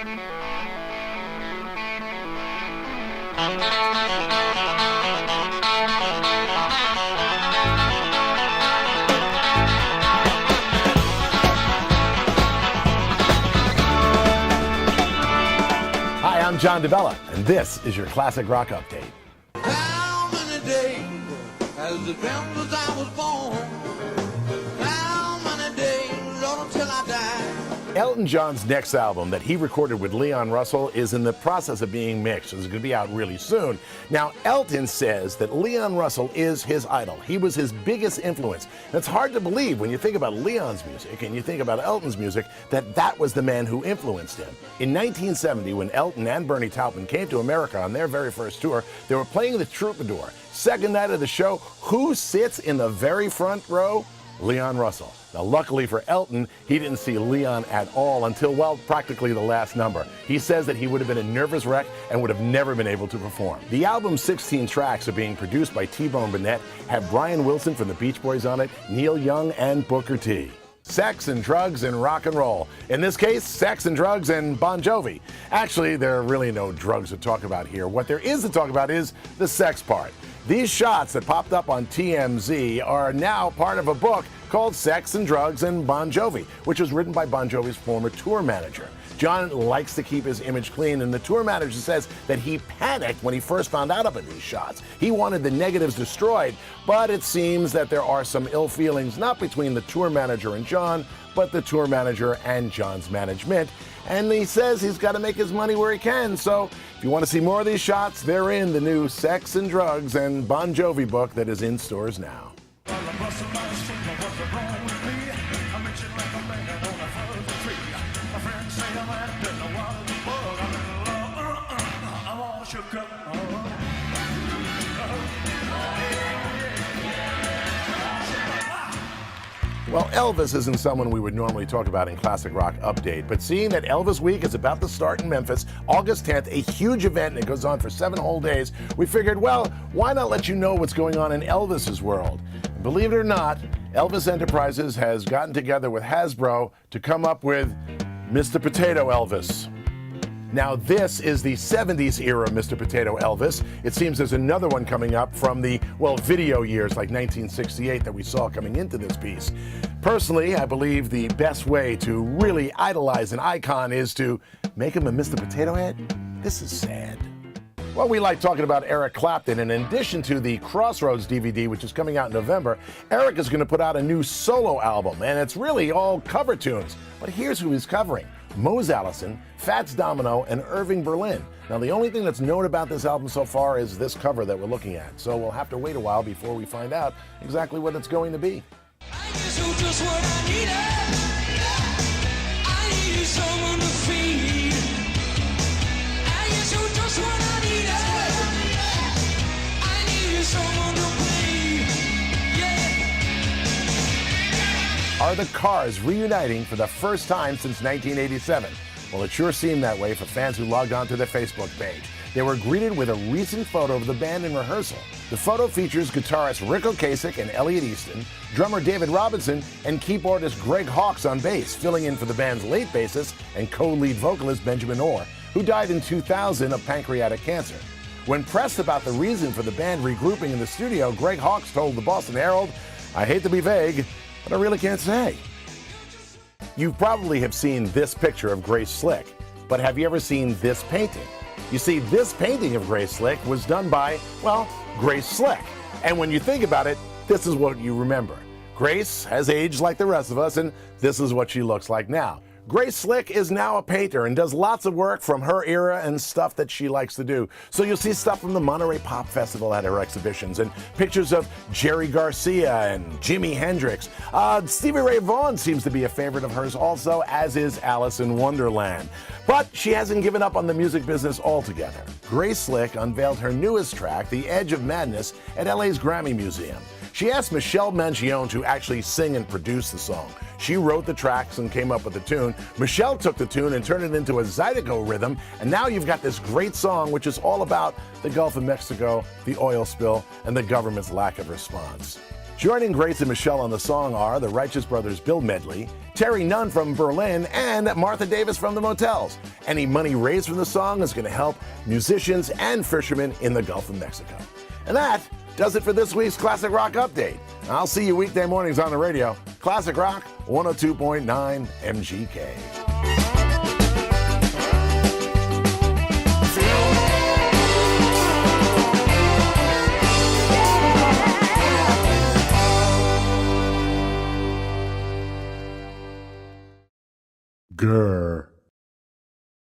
Hi, I'm John DeBella, and this is your Classic Rock Update. How many days has it been since I was born? How many days, Lord, until I die? Elton John's next album that he recorded with Leon Russell is in the process of being mixed. It's going to be out really soon. Now, Elton says that Leon Russell is his idol. He was his biggest influence. And it's hard to believe when you think about Leon's music and you think about Elton's music that that was the man who influenced him. In 1970, when Elton and Bernie Taupin came to America on their very first tour, they were playing the Troubadour. Second night of the show, who sits in the very front row? Leon Russell. Now, luckily for Elton, he didn't see Leon at all until, well, practically the last number. He says that he would have been a nervous wreck and would have never been able to perform. The album's 16 tracks are being produced by T-Bone Burnett, have Brian Wilson from the Beach Boys on it, Neil Young, and Booker T. Sex and drugs and rock and roll. In this case, sex and drugs and Bon Jovi. Actually, there are really no drugs to talk about here. What there is to talk about is the sex part. These shots that popped up on TMZ are now part of a book called Sex and Drugs and Bon Jovi, which was written by Bon Jovi's former tour manager. John likes to keep his image clean, and the tour manager says that he panicked when he first found out about these shots. He wanted the negatives destroyed, but it seems that there are some ill feelings, not between the tour manager and John, but the tour manager and John's management. And he says he's got to make his money where he can. So if you want to see more of these shots, they're in the new Sex and Drugs and Bon Jovi book that is in stores now. Well, Elvis isn't someone we would normally talk about in Classic Rock Update, but seeing that Elvis Week is about to start in Memphis, August 10th, a huge event, and it goes on for 7 whole days, we figured, well, why not let you know what's going on in Elvis's world? And believe it or not, Elvis Enterprises has gotten together with Hasbro to come up with Mr. Potato Elvis. Now, this is the 70s era Mr. Potato Elvis. It seems there's another one coming up from the, well, video years like 1968 that we saw coming into this piece. Personally, I believe the best way to really idolize an icon is to make him a Mr. Potato Head. This is sad. Well, we like talking about Eric Clapton, and in addition to the Crossroads DVD, which is coming out in November, Eric is going to put out a new solo album, and it's really all cover tunes. But here's who he's covering: Mose Allison, Fats Domino, and Irving Berlin. Now, the only thing that's known about this album so far is this cover that we're looking at, so we'll have to wait a while before we find out exactly what it's going to be. I guess you're just what I needed. I needed someone to feed. I guess you're just what I needed. I needed someone to bleed. Yeah. Are the Cars reuniting for the first time since 1987? Well, it sure seemed that way for fans who logged on to their Facebook page. They were greeted with a recent photo of the band in rehearsal. The photo features guitarist Rick Ocasek and Elliot Easton, drummer David Robinson, and keyboardist Greg Hawkes on bass, filling in for the band's late bassist and co-lead vocalist Benjamin Orr, who died in 2000 of pancreatic cancer. When pressed about the reason for the band regrouping in the studio, Greg Hawkes told the Boston Herald, "I hate to be vague, but I really can't say." You probably have seen this picture of Grace Slick, but have you ever seen this painting? You see, this painting of Grace Slick was done by, well, Grace Slick. And when you think about it, this is what you remember. Grace has aged like the rest of us, and this is what she looks like now. Grace Slick is now a painter and does lots of work from her era and stuff that she likes to do. So you'll see stuff from the Monterey Pop Festival at her exhibitions, and pictures of Jerry Garcia and Jimi Hendrix. Stevie Ray Vaughan seems to be a favorite of hers also, as is Alice in Wonderland. But she hasn't given up on the music business altogether. Grace Slick unveiled her newest track, The Edge of Madness, at LA's Grammy Museum. She asked Michelle Mangione to actually sing and produce the song. She wrote the tracks and came up with the tune. Michelle took the tune and turned it into a zydeco rhythm, and now you've got this great song which is all about the Gulf of Mexico, the oil spill, and the government's lack of response. Joining Grace and Michelle on the song are the Righteous Brothers Bill Medley, Terry Nunn from Berlin, and Martha Davis from the Motels. Any money raised from the song is going to help musicians and fishermen in the Gulf of Mexico. And that does it for this week's Classic Rock Update. I'll see you weekday mornings on the radio. Classic Rock 102.9 MGK. Grr.